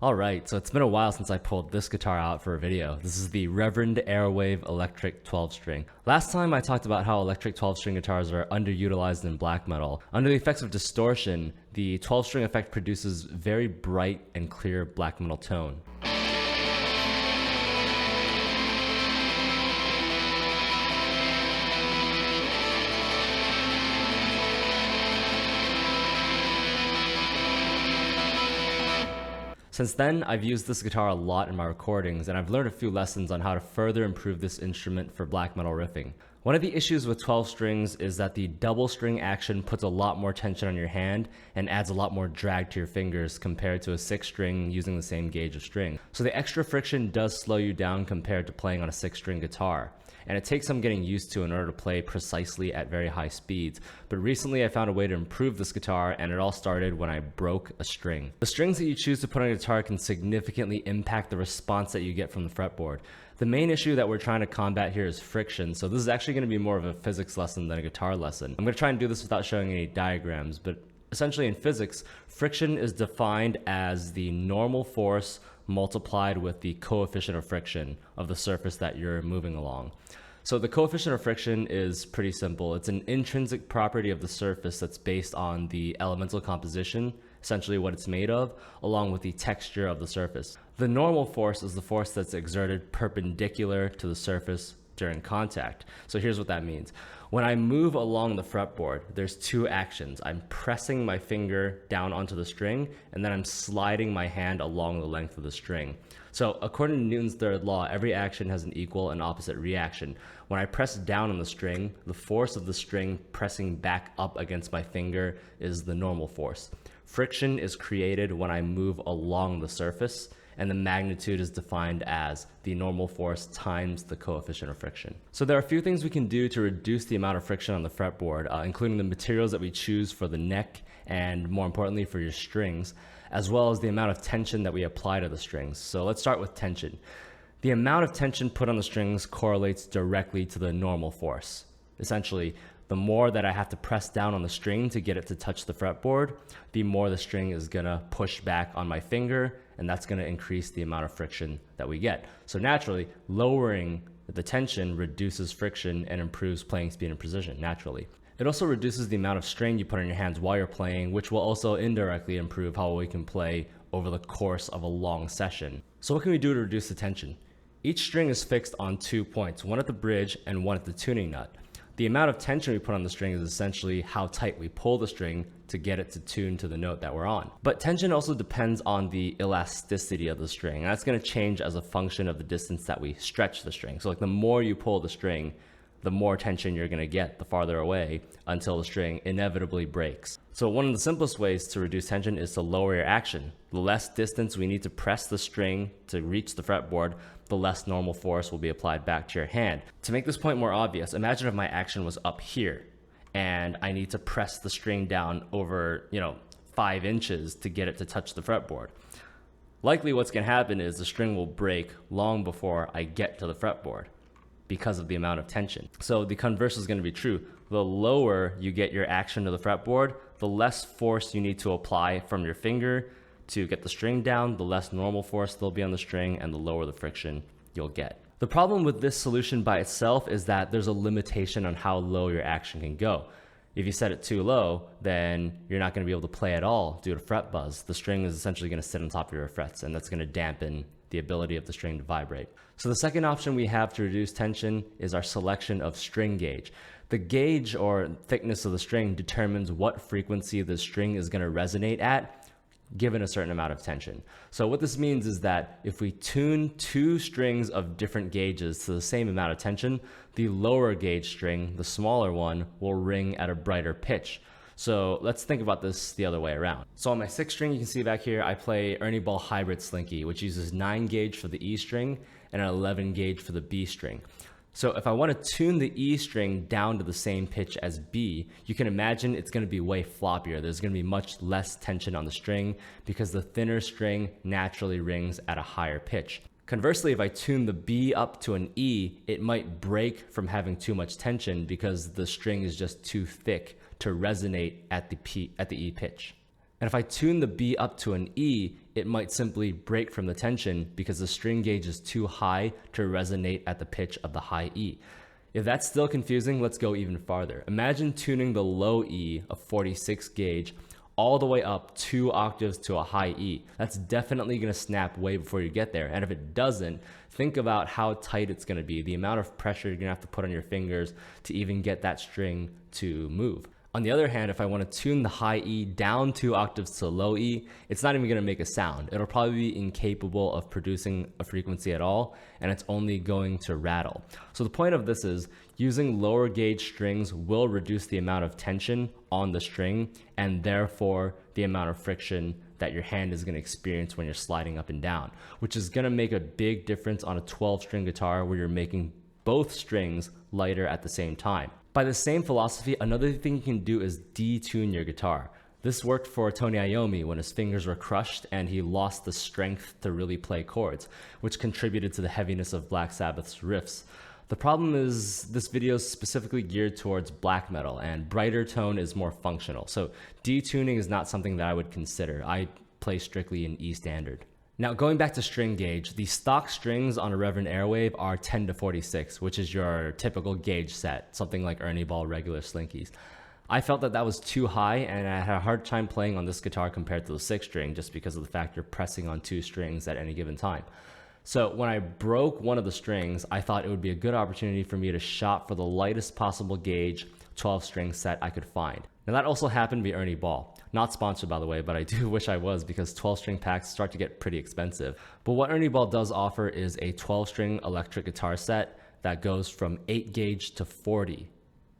Alright, so it's been a while since I pulled this guitar out for a video. This is the Reverend Airwave electric 12-string. Last time I talked about how electric 12-string guitars are underutilized in black metal. Under the effects of distortion, the 12-string effect produces very bright and clear black metal tone. Since then, I've used this guitar a lot in my recordings, and I've learned a few lessons on how to further improve this instrument for black metal riffing. One of the issues with 12 strings is that the double string action puts a lot more tension on your hand and adds a lot more drag to your fingers compared to a 6 string using the same gauge of string. So the extra friction does slow you down compared to playing on a 6 string guitar. And it takes some getting used to in order to play precisely at very high speeds. But recently I found a way to improve this guitar, and it all started when I broke a string. The strings that you choose to put on a guitar can significantly impact the response that you get from the fretboard. The main issue that we're trying to combat here is friction, so this is actually going to be more of a physics lesson than a guitar lesson. I'm going to try and do this without showing any diagrams, but essentially in physics, friction is defined as the normal force multiplied with the coefficient of friction of the surface that you're moving along. So the coefficient of friction is pretty simple. It's an intrinsic property of the surface that's based on the elemental composition, essentially what it's made of, along with the texture of the surface. The normal force is the force that's exerted perpendicular to the surface during contact. So here's what that means. When I move along the fretboard, there's two actions. I'm pressing my finger down onto the string, and then I'm sliding my hand along the length of the string. So according to Newton's third law, every action has an equal and opposite reaction. When I press down on the string, the force of the string pressing back up against my finger is the normal force. Friction is created when I move along the surface, and the magnitude is defined as the normal force times the coefficient of friction. So there are a few things we can do to reduce the amount of friction on the fretboard, including the materials that we choose for the neck and, more importantly, for your strings, as well as the amount of tension that we apply to the strings. So let's start with tension. The amount of tension put on the strings correlates directly to the normal force. Essentially, the more that I have to press down on the string to get it to touch the fretboard, the more the string is gonna push back on my finger, and that's gonna increase the amount of friction that we get. So naturally, lowering the tension reduces friction and improves playing speed and precision, naturally. It also reduces the amount of strain you put on your hands while you're playing, which will also indirectly improve how we can play over the course of a long session. So what can we do to reduce the tension? Each string is fixed on 2 points, one at the bridge and one at the tuning nut. The amount of tension we put on the string is essentially how tight we pull the string to get it to tune to the note that we're on. But tension also depends on the elasticity of the string, and that's going to change as a function of the distance that we stretch the string. So like the more you pull the string, the more tension you're going to get the farther away until the string inevitably breaks. So one of the simplest ways to reduce tension is to lower your action. The less distance we need to press the string to reach the fretboard, the less normal force will be applied back to your hand. To make this point more obvious, imagine if my action was up here and I need to press the string down over, 5 inches to get it to touch the fretboard. Likely what's going to happen is the string will break long before I get to the fretboard, because of the amount of tension. So the converse is going to be true. The lower you get your action to the fretboard, the less force you need to apply from your finger to get the string down, the less normal force there'll be on the string, and the lower the friction you'll get. The problem with this solution by itself is that there's a limitation on how low your action can go. If you set it too low, then you're not going to be able to play at all due to fret buzz. The string is essentially going to sit on top of your frets, and that's going to dampen the ability of the string to vibrate. So the second option we have to reduce tension is our selection of string gauge. The gauge or thickness of the string determines what frequency the string is going to resonate at given a certain amount of tension. So what this means is that if we tune 2 strings of different gauges to the same amount of tension, the lower gauge string, the smaller one, will ring at a brighter pitch. So let's think about this the other way around. So on my 6 string, you can see back here, I play Ernie Ball Hybrid Slinky, which uses 9 gauge for the E string and an 11 gauge for the B string. So if I want to tune the E string down to the same pitch as B, you can imagine it's going to be way floppier. There's going to be much less tension on the string because the thinner string naturally rings at a higher pitch. Conversely, if I tune the B up to an E, it might break from having too much tension because the string is just too thick to resonate at the E pitch. And if I tune the B up to an E, it might simply break from the tension because the string gauge is too high to resonate at the pitch of the high E. If that's still confusing, let's go even farther. Imagine tuning the low E of 46 gauge all the way up 2 octaves to a high E. That's definitely gonna snap way before you get there. And if it doesn't, think about how tight it's gonna be, the amount of pressure you're gonna have to put on your fingers to even get that string to move. On the other hand, if I want to tune the high E down 2 octaves to low E, it's not even going to make a sound. It'll probably be incapable of producing a frequency at all, and it's only going to rattle. So the point of this is using lower gauge strings will reduce the amount of tension on the string, and therefore the amount of friction that your hand is going to experience when you're sliding up and down, which is going to make a big difference on a 12-string guitar where you're making both strings lighter at the same time. By the same philosophy, another thing you can do is detune your guitar. This worked for Tony Iommi when his fingers were crushed and he lost the strength to really play chords, which contributed to the heaviness of Black Sabbath's riffs. The problem is this video is specifically geared towards black metal, and brighter tone is more functional. So detuning is not something that I would consider. I play strictly in E standard. Now, going back to string gauge, the stock strings on a Reverend Airwave are 10 to 46, which is your typical gauge set, something like Ernie Ball regular Slinkies. I felt that that was too high, and I had a hard time playing on this guitar compared to the 6 string just because of the fact you're pressing on 2 strings at any given time. So when I broke one of the strings, I thought it would be a good opportunity for me to shop for the lightest possible gauge 12-string set I could find. Now that also happened to be Ernie Ball. Not sponsored, by the way, but I do wish I was because 12-string packs start to get pretty expensive. But what Ernie Ball does offer is a 12-string electric guitar set that goes from 8 gauge to 40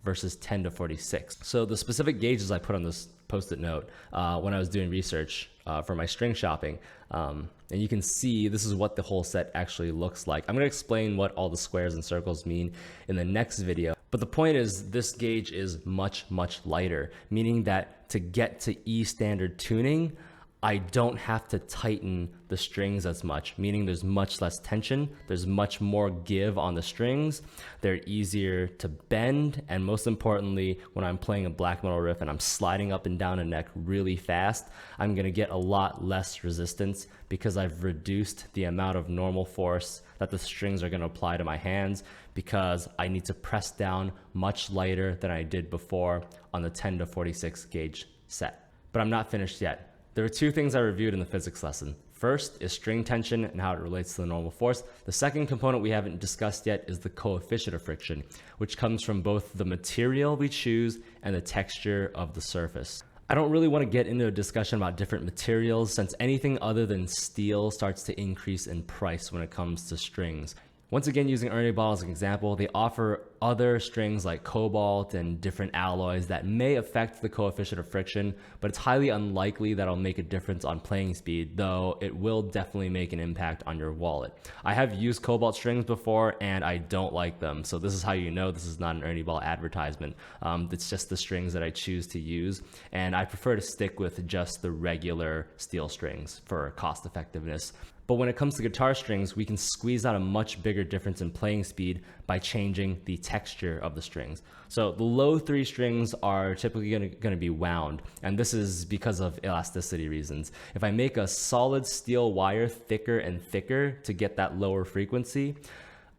versus 10 to 46. So the specific gauges I put on this post-it note when I was doing research for my string shopping, and you can see this is what the whole set actually looks like. I'm going to explain what all the squares and circles mean in the next video. But the point is this gauge is much, much lighter, meaning that to get to E standard tuning, I don't have to tighten the strings as much, meaning there's much less tension, there's much more give on the strings, they're easier to bend, and most importantly, when I'm playing a black metal riff and I'm sliding up and down a neck really fast, I'm gonna get a lot less resistance because I've reduced the amount of normal force that the strings are gonna apply to my hands because I need to press down much lighter than I did before on the 10 to 46 gauge set. But I'm not finished yet. There are 2 things I reviewed in the physics lesson. First is string tension and how it relates to the normal force. The second component we haven't discussed yet is the coefficient of friction, which comes from both the material we choose and the texture of the surface. I don't really want to get into a discussion about different materials since anything other than steel starts to increase in price when it comes to strings. Once again, using Ernie Ball as an example, they offer other strings like cobalt and different alloys that may affect the coefficient of friction, but it's highly unlikely that it'll make a difference on playing speed, though it will definitely make an impact on your wallet. I have used cobalt strings before and I don't like them, so this is how you know this is not an Ernie Ball advertisement. It's just the strings that I choose to use, and I prefer to stick with just the regular steel strings for cost effectiveness. But when it comes to guitar strings, we can squeeze out a much bigger difference in playing speed by changing the texture of the strings. So the low 3 strings are typically going to be wound, and this is because of elasticity reasons. If I make a solid steel wire thicker and thicker to get that lower frequency,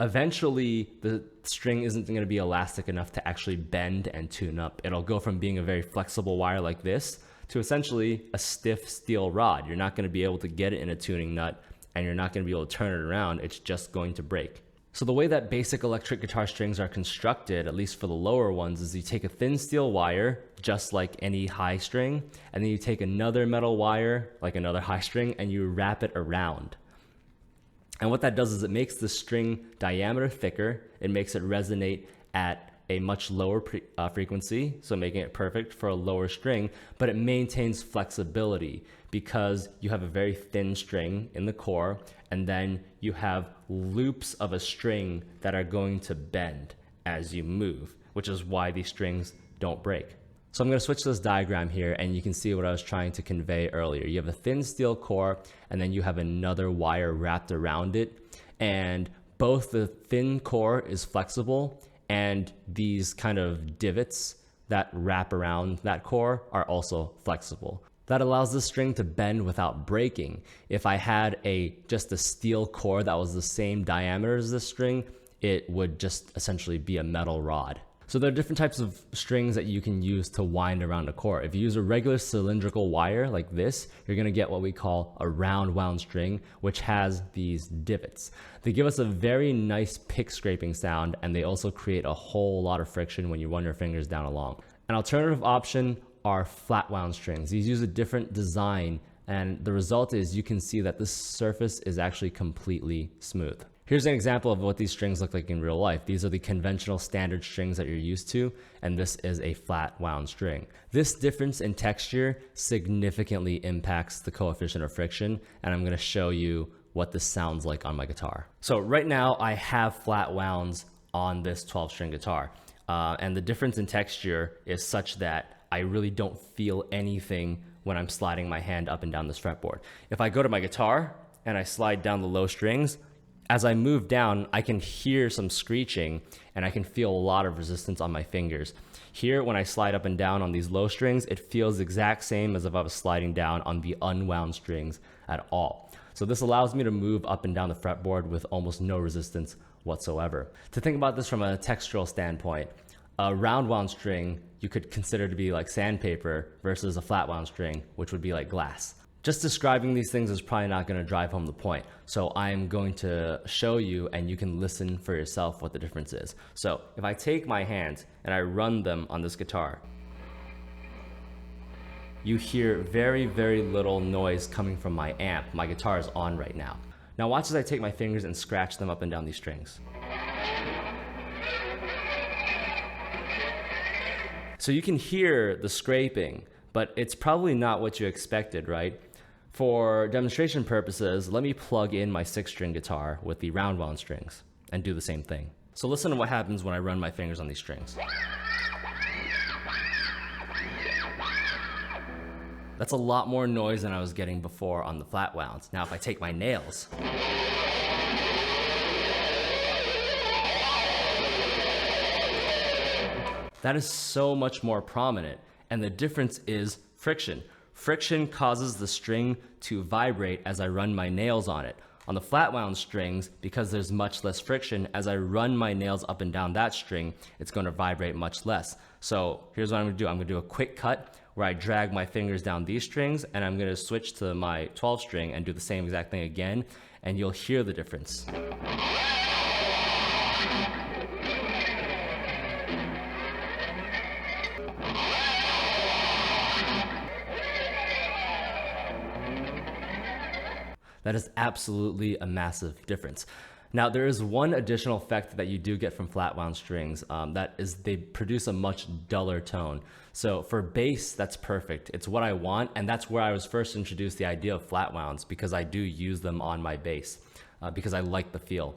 eventually the string isn't going to be elastic enough to actually bend and tune up. It'll go from being a very flexible wire like this to essentially a stiff steel rod. You're not going to be able to get it in a tuning nut, and you're not going to be able to turn it around. It's just going to break. So the way that basic electric guitar strings are constructed, at least for the lower ones, is you take a thin steel wire, just like any high string, and then you take another metal wire, like another high string, and you wrap it around. And what that does is it makes the string diameter thicker, it makes it resonate at a much lower frequency, so making it perfect for a lower string, but it maintains flexibility because you have a very thin string in the core, and then you have loops of a string that are going to bend as you move, which is why these strings don't break. So I'm going to switch to this diagram here, and you can see what I was trying to convey earlier. You have a thin steel core, and then you have another wire wrapped around it, and both the thin core is flexible, and these kind of divots that wrap around that core are also flexible. That allows the string to bend without breaking. If I had just a steel core that was the same diameter as this string, it would just essentially be a metal rod. So there are different types of strings that you can use to wind around a core. If you use a regular cylindrical wire like this, you're gonna get what we call a round wound string, which has these divots. They give us a very nice pick scraping sound, and they also create a whole lot of friction when you run your fingers down along. An alternative option are flat wound strings. These use a different design, and the result is you can see that this surface is actually completely smooth. Here's an example of what these strings look like in real life. These are the conventional standard strings that you're used to, and this is a flat wound string. This difference in texture significantly impacts the coefficient of friction, and I'm going to show you what this sounds like on my guitar. So right now I have flat wounds on this 12-string guitar, and the difference in texture is such that I really don't feel anything when I'm sliding my hand up and down this fretboard. If I go to my guitar and I slide down the low strings, as I move down, I can hear some screeching and I can feel a lot of resistance on my fingers. Here, when I slide up and down on these low strings, it feels the exact same as if I was sliding down on the unwound strings at all. So this allows me to move up and down the fretboard with almost no resistance whatsoever. To think about this from a textural standpoint, a round wound string you could consider to be like sandpaper versus a flat wound string, which would be like glass. Just describing these things is probably not going to drive home the point. So I'm going to show you, and you can listen for yourself what the difference is. So if I take my hands and I run them on this guitar, you hear very, very little noise coming from my amp. My guitar is on right now. Now watch as I take my fingers and scratch them up and down these strings. So you can hear the scraping, but it's probably not what you expected, right? For demonstration purposes, let me plug in my 6-string guitar with the round wound strings and do the same thing. So listen to what happens when I run my fingers on these strings. That's a lot more noise than I was getting before on the flat wounds. Now if I take my nails, that is so much more prominent, and the difference is friction. Friction causes the string to vibrate as I run my nails on it. On the flat wound strings, because there's much less friction, as I run my nails up and down that string, it's going to vibrate much less. So here's what I'm going to do. I'm going to do a quick cut where I drag my fingers down these strings, and I'm going to switch to my 12 string and do the same exact thing again, and you'll hear the difference. That is absolutely a massive difference. Now, there is one additional effect that you do get from flat wound strings, that is they produce a much duller tone. So for bass, that's perfect. It's what I want, and that's where I was first introduced the idea of flat wounds, because I do use them on my bass, because I like the feel.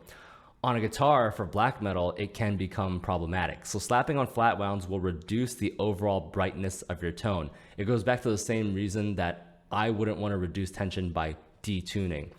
On a guitar, for black metal, it can become problematic. So slapping on flat wounds will reduce the overall brightness of your tone. It goes back to the same reason that I wouldn't want to reduce tension by detuning.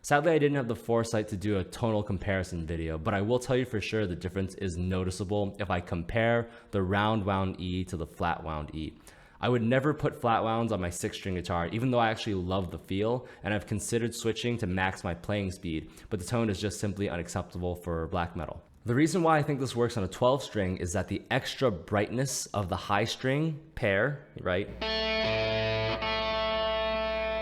Sadly, I didn't have the foresight to do a tonal comparison video, but I will tell you for sure the difference is noticeable if I compare the round wound E to the flat wound E. I would never put flat wounds on my 6-string guitar, even though I actually love the feel, and I've considered switching to max my playing speed, but the tone is just simply unacceptable for black metal. The reason why I think this works on a 12-string is that the extra brightness of the high string pair, right?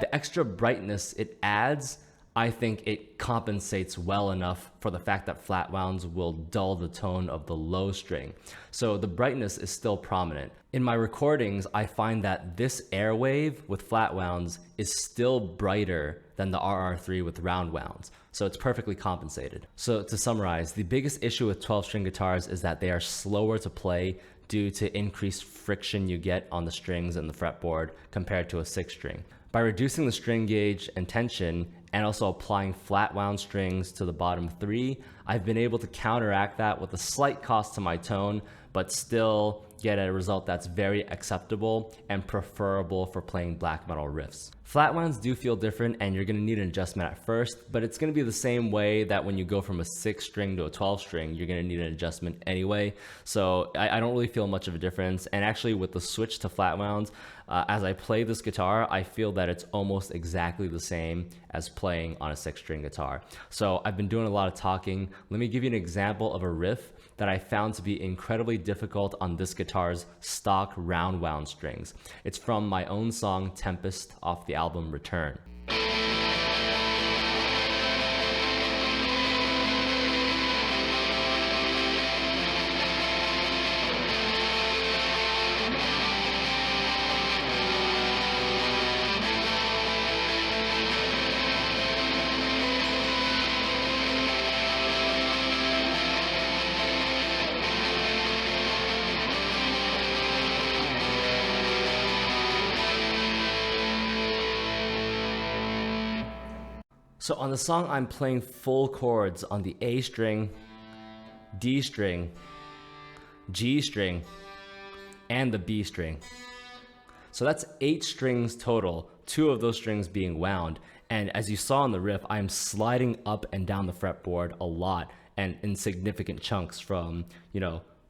The extra brightness it adds, I think it compensates well enough for the fact that flat wounds will dull the tone of the low string. So the brightness is still prominent. In my recordings, I find that this Airwave with flat wounds is still brighter than the RR3 with round wounds. So it's perfectly compensated. So to summarize, the biggest issue with 12-string guitars is that they are slower to play due to increased friction you get on the strings and the fretboard compared to a 6-string. By reducing the string gauge and tension and also applying flat wound strings to the bottom 3, I've been able to counteract that with a slight cost to my tone, but still get a result that's very acceptable and preferable for playing black metal riffs. Flatwounds do feel different and you're gonna need an adjustment at first, but it's gonna be the same way that when you go from a 6 string to a 12 string, you're gonna need an adjustment anyway. So I don't really feel much of a difference. And actually with the switch to flatwounds, as I play this guitar, I feel that it's almost exactly the same as playing on a 6 string guitar. So I've been doing a lot of talking. Let me give you an example of a riff that I found to be incredibly difficult on this guitar's stock round wound strings. It's from my own song Tempest off the album Return. So on the song, I'm playing full chords on the A string, D string, G string, and the B string. So that's 8 strings total, 2 of those strings being wound. And as you saw in the riff, I'm sliding up and down the fretboard a lot and in significant chunks from,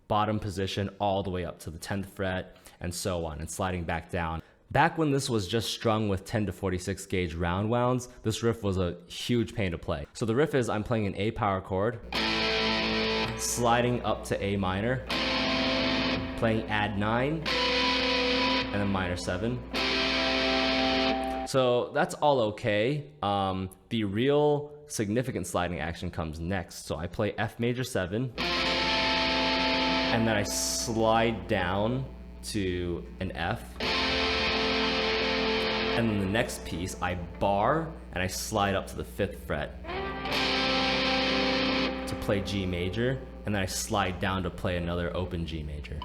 bottom position all the way up to the 10th fret and so on, and sliding back down. Back when this was just strung with 10 to 46 gauge round wounds, this riff was a huge pain to play. So the riff is I'm playing an A power chord, sliding up to A minor, playing add 9, and then minor 7. So that's all okay. The real significant sliding action comes next. So I play F major 7, and then I slide down to an F. And then the next piece, I bar and I slide up to the 5th fret to play G major, and then I slide down to play another open G major.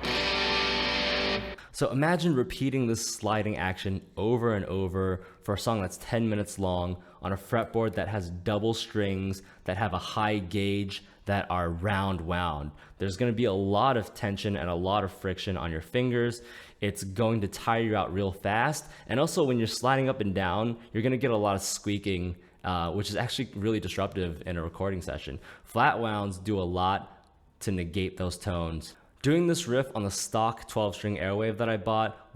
So imagine repeating this sliding action over and over for a song that's 10 minutes long on a fretboard that has double strings, that have a high gauge, that are round wound. There's going to be a lot of tension and a lot of friction on your fingers. It's going to tire you out real fast. And also when you're sliding up and down, you're going to get a lot of squeaking, which is actually really disruptive in a recording session. Flat wounds do a lot to negate those tones. Doing this riff on the stock 12-string Airwave that I bought,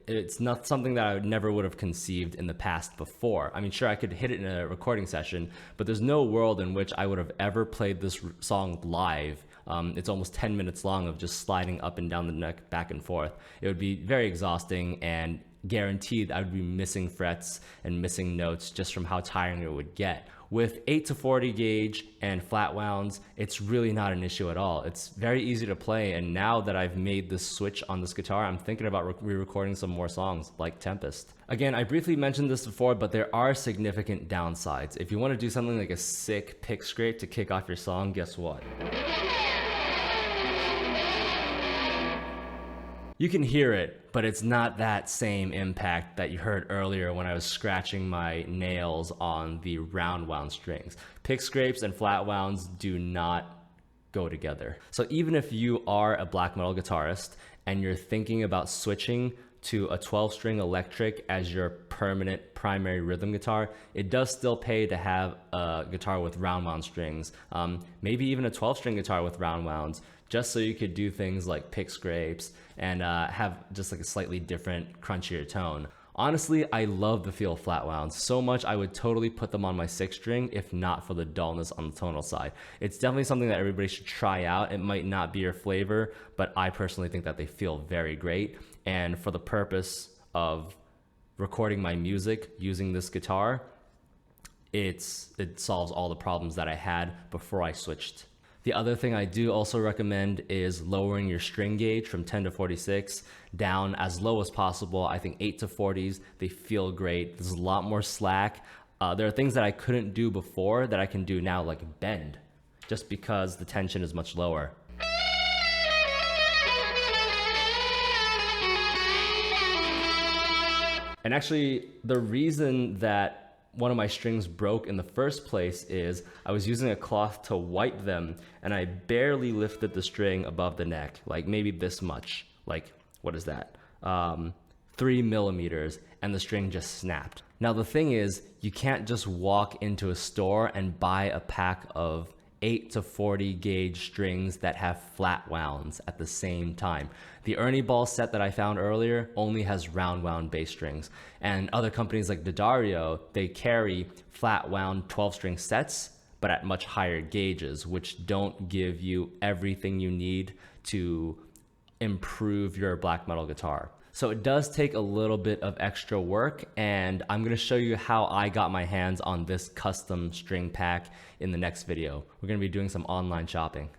it's not something that I never would have conceived in the past before. I mean, sure, I could hit it in a recording session, but there's no world in which I would have ever played this song live. It's almost 10 minutes long of just sliding up and down the neck, back and forth. It would be very exhausting, and guaranteed I would be missing frets and missing notes just from how tiring it would get. With 8 to 40 gauge and flat wounds, it's really not an issue at all. It's very easy to play, and now that I've made this switch on this guitar, I'm thinking about re-recording some more songs like Tempest. Again, I briefly mentioned this before, but there are significant downsides. If you want to do something like a sick pick scrape to kick off your song, guess what? You can hear it, but it's not that same impact that you heard earlier when I was scratching my nails on the round wound strings. Pick scrapes and flat wounds do not go together. So even if you are a black metal guitarist and you're thinking about switching to a 12-string electric as your permanent primary rhythm guitar, it does still pay to have a guitar with round wound strings, maybe even a 12-string guitar with round wounds, just so you could do things like pick scrapes and have just like a slightly different, crunchier tone. Honestly, I love the feel of flat wounds so much I would totally put them on my 6-string if not for the dullness on the tonal side. It's definitely something that everybody should try out. It might not be your flavor, but I personally think that they feel very great. And for the purpose of recording my music using this guitar, it solves all the problems that I had before I switched. The other thing I do also recommend is lowering your string gauge from 10 to 46 down as low as possible. I think 8 to 40s, they feel great. There's a lot more slack. There are things that I couldn't do before that I can do now, like bend, just because the tension is much lower. And actually, the reason that one of my strings broke in the first place is I was using a cloth to wipe them and I barely lifted the string above the neck, like maybe this much, like, what is that? 3 millimeters, and the string just snapped. Now the thing is, you can't just walk into a store and buy a pack of 8 to 40 gauge strings that have flat wounds at the same time. The Ernie Ball set that I found earlier only has round wound bass strings, and other companies like D'Addario, they carry flat wound 12 string sets, but at much higher gauges, which don't give you everything you need to improve your black metal guitar. So it does take a little bit of extra work, and I'm gonna show you how I got my hands on this custom string pack in the next video. We're gonna be doing some online shopping.